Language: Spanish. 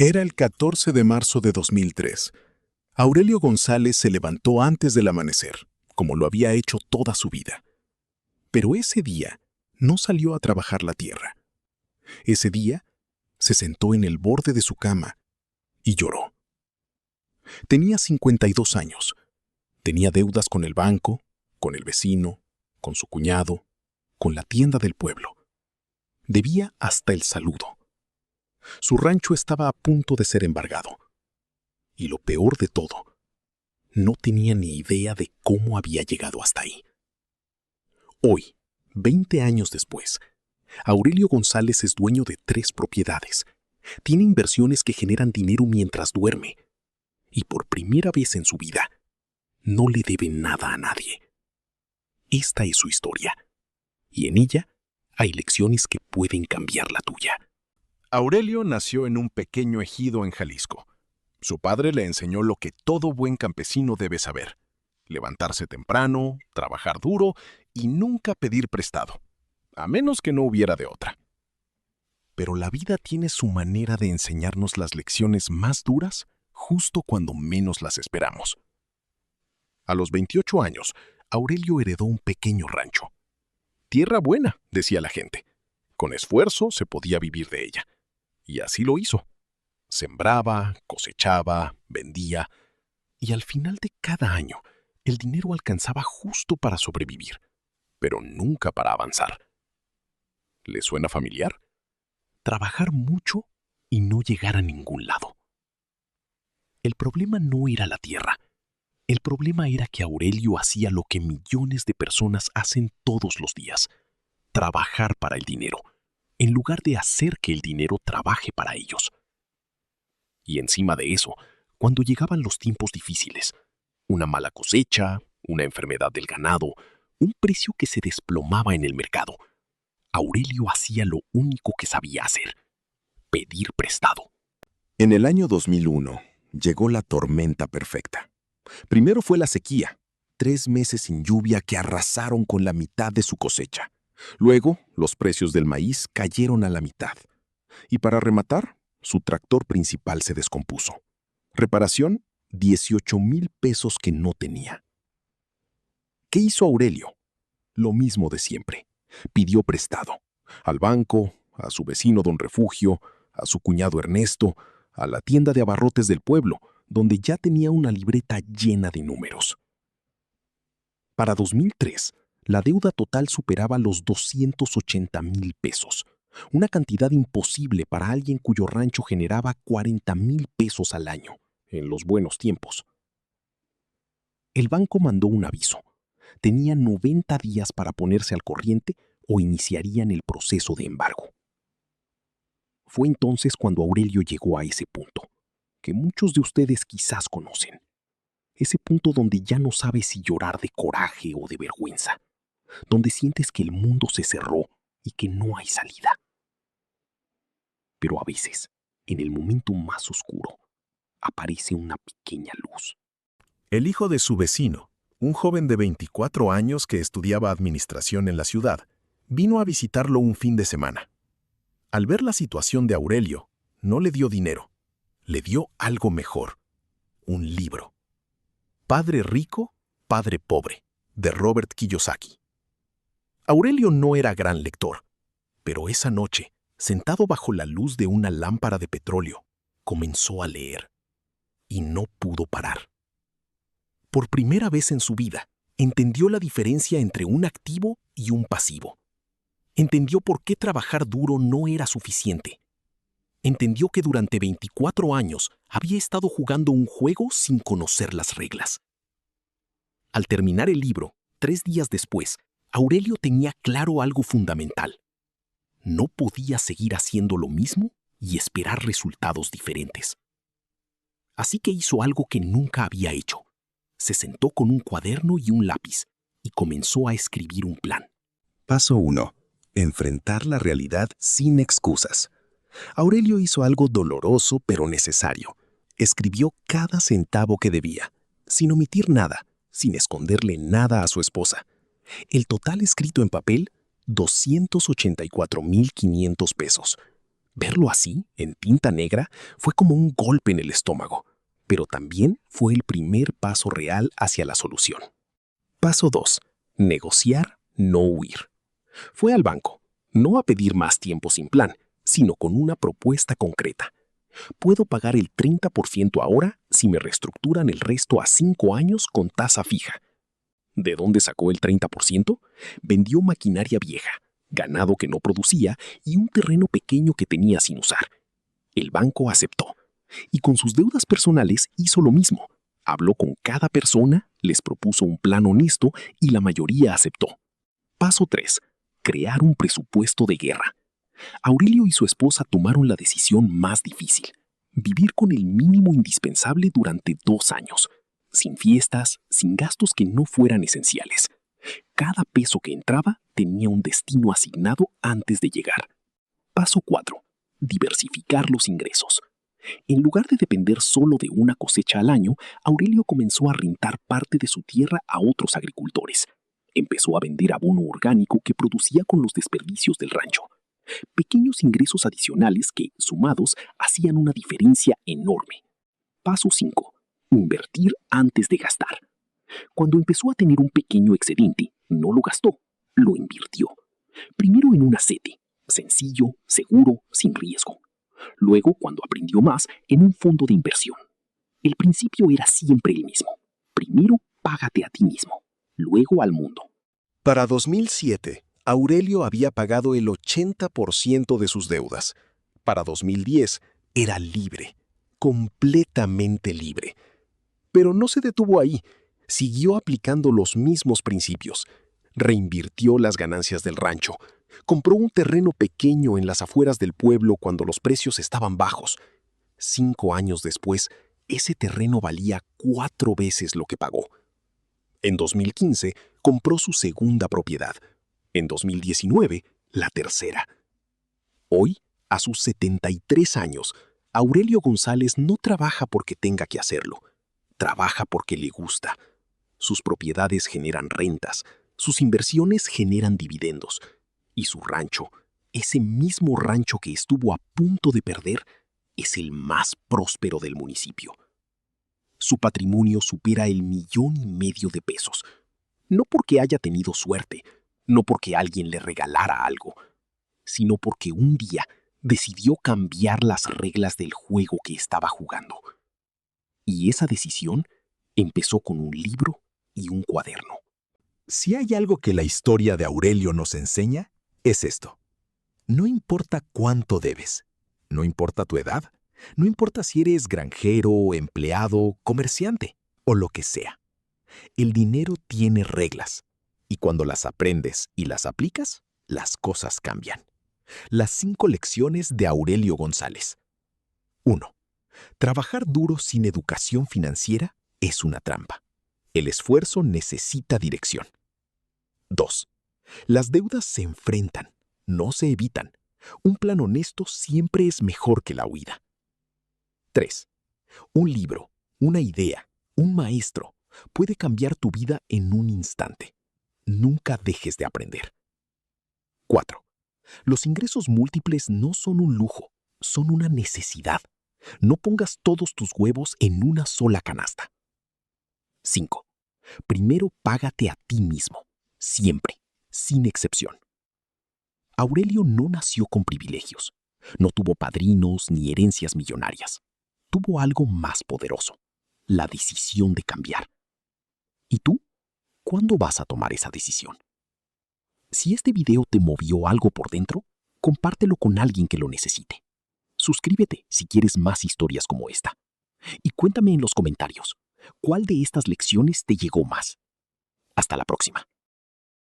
Era el 14 de marzo de 2003. Aurelio González se levantó antes del amanecer, como lo había hecho toda su vida. Pero ese día no salió a trabajar la tierra. Ese día se sentó en el borde de su cama y lloró. Tenía 52 años. Tenía deudas con el banco, con el vecino, con su cuñado, con la tienda del pueblo. Debía hasta el saludo. Su rancho estaba a punto de ser embargado. Y lo peor de todo, no tenía ni idea de cómo había llegado hasta ahí. Hoy, 20 años después, Aurelio González es dueño de 3 propiedades. Tiene inversiones que generan dinero mientras duerme. Y por primera vez en su vida, no le debe nada a nadie. Esta es su historia. Y en ella hay lecciones que pueden cambiar la tuya. Aurelio nació en un pequeño ejido en Jalisco. Su padre le enseñó lo que todo buen campesino debe saber: levantarse temprano, trabajar duro y nunca pedir prestado, a menos que no hubiera de otra. Pero la vida tiene su manera de enseñarnos las lecciones más duras justo cuando menos las esperamos. A los 28 años, Aurelio heredó un pequeño rancho. Tierra buena, decía la gente. Con esfuerzo se podía vivir de ella. Y así lo hizo. Sembraba, cosechaba, vendía, y al final de cada año el dinero alcanzaba justo para sobrevivir, pero nunca para avanzar. ¿Le suena familiar? Trabajar mucho y no llegar a ningún lado. El problema no era la tierra. El problema era que Aurelio hacía lo que millones de personas hacen todos los días: trabajar para el dinero, en lugar de hacer que el dinero trabaje para ellos. Y encima de eso, cuando llegaban los tiempos difíciles, una mala cosecha, una enfermedad del ganado, un precio que se desplomaba en el mercado, Aurelio hacía lo único que sabía hacer: pedir prestado. En el año 2001 llegó la tormenta perfecta. Primero fue la sequía, 3 meses sin lluvia que arrasaron con la mitad de su cosecha. Luego, los precios del maíz cayeron a la mitad. Y para rematar, su tractor principal se descompuso. Reparación, 18,000 pesos que no tenía. ¿Qué hizo Aurelio? Lo mismo de siempre. Pidió prestado. Al banco, a su vecino don Refugio, a su cuñado Ernesto, a la tienda de abarrotes del pueblo, donde ya tenía una libreta llena de números. Para 2003, la deuda total superaba los 280,000 pesos, una cantidad imposible para alguien cuyo rancho generaba 40,000 pesos al año, en los buenos tiempos. El banco mandó un aviso. Tenía 90 días para ponerse al corriente o iniciarían el proceso de embargo. Fue entonces cuando Aurelio llegó a ese punto, que muchos de ustedes quizás conocen. Ese punto donde ya no sabes si llorar de coraje o de vergüenza, donde sientes que el mundo se cerró y que no hay salida. Pero a veces, en el momento más oscuro, aparece una pequeña luz. El hijo de su vecino, un joven de 24 años que estudiaba administración en la ciudad, vino a visitarlo un fin de semana. Al ver la situación de Aurelio, no le dio dinero, le dio algo mejor: un libro. Padre rico, padre pobre, de Robert Kiyosaki. Aurelio no era gran lector, pero esa noche, sentado bajo la luz de una lámpara de petróleo, comenzó a leer. Y no pudo parar. Por primera vez en su vida, entendió la diferencia entre un activo y un pasivo. Entendió por qué trabajar duro no era suficiente. Entendió que durante 24 años había estado jugando un juego sin conocer las reglas. Al terminar el libro, 3 días después, Aurelio tenía claro algo fundamental: no podía seguir haciendo lo mismo y esperar resultados diferentes. Así que hizo algo que nunca había hecho. Se sentó con un cuaderno y un lápiz y comenzó a escribir un plan. Paso 1. Enfrentar la realidad sin excusas. Aurelio hizo algo doloroso pero necesario. Escribió cada centavo que debía, sin omitir nada, sin esconderle nada a su esposa. El total escrito en papel, 284,500 pesos. Verlo así, en tinta negra, fue como un golpe en el estómago, pero también fue el primer paso real hacia la solución. Paso 2. Negociar, no huir. Fue al banco, no a pedir más tiempo sin plan, sino con una propuesta concreta. Puedo pagar el 30% ahora si me reestructuran el resto a 5 años con tasa fija. ¿De dónde sacó el 30%? Vendió maquinaria vieja, ganado que no producía y un terreno pequeño que tenía sin usar. El banco aceptó. Y con sus deudas personales hizo lo mismo. Habló con cada persona, les propuso un plan honesto y la mayoría aceptó. Paso 3. Crear un presupuesto de guerra. Aurelio y su esposa tomaron la decisión más difícil: vivir con el mínimo indispensable durante 2 años, sin fiestas, sin gastos que no fueran esenciales. Cada peso que entraba tenía un destino asignado antes de llegar. Paso 4. Diversificar los ingresos. En lugar de depender solo de una cosecha al año, Aurelio comenzó a rentar parte de su tierra a otros agricultores. Empezó a vender abono orgánico que producía con los desperdicios del rancho. Pequeños ingresos adicionales que, sumados, hacían una diferencia enorme. Paso 5. Invertir antes de gastar. Cuando empezó a tener un pequeño excedente, no lo gastó, lo invirtió. Primero en un asete, sencillo, seguro, sin riesgo. Luego, cuando aprendió más, en un fondo de inversión. El principio era siempre el mismo. Primero, págate a ti mismo, luego al mundo. Para 2007, Aurelio había pagado el 80% de sus deudas. Para 2010, era libre, completamente libre. Pero no se detuvo ahí. Siguió aplicando los mismos principios. Reinvirtió las ganancias del rancho. Compró un terreno pequeño en las afueras del pueblo cuando los precios estaban bajos. 5 años después, ese terreno valía 4 veces lo que pagó. En 2015, compró su segunda propiedad. En 2019, la tercera. Hoy, a sus 73 años, Aurelio González no trabaja porque tenga que hacerlo. Trabaja porque le gusta. Sus propiedades generan rentas, sus inversiones generan dividendos. Y su rancho, ese mismo rancho que estuvo a punto de perder, es el más próspero del municipio. Su patrimonio supera el 1,5 millones de pesos. No porque haya tenido suerte, no porque alguien le regalara algo, sino porque un día decidió cambiar las reglas del juego que estaba jugando. Y esa decisión empezó con un libro y un cuaderno. Si hay algo que la historia de Aurelio nos enseña, es esto. No importa cuánto debes, no importa tu edad, no importa si eres granjero, empleado, comerciante o lo que sea. El dinero tiene reglas y cuando las aprendes y las aplicas, las cosas cambian. Las 5 lecciones de Aurelio González. 1. Trabajar duro sin educación financiera es una trampa. El esfuerzo necesita dirección. 2. Las deudas se enfrentan, no se evitan. Un plan honesto siempre es mejor que la huida. 3. Un libro, una idea, un maestro puede cambiar tu vida en un instante. Nunca dejes de aprender. 4. Los ingresos múltiples no son un lujo, son una necesidad. No pongas todos tus huevos en una sola canasta. 5. Primero págate a ti mismo, siempre, sin excepción. Aurelio no nació con privilegios, no tuvo padrinos ni herencias millonarias. Tuvo algo más poderoso, la decisión de cambiar. ¿Y tú? ¿Cuándo vas a tomar esa decisión? Si este video te movió algo por dentro, compártelo con alguien que lo necesite. Suscríbete si quieres más historias como esta. Y cuéntame en los comentarios, ¿cuál de estas lecciones te llegó más? Hasta la próxima.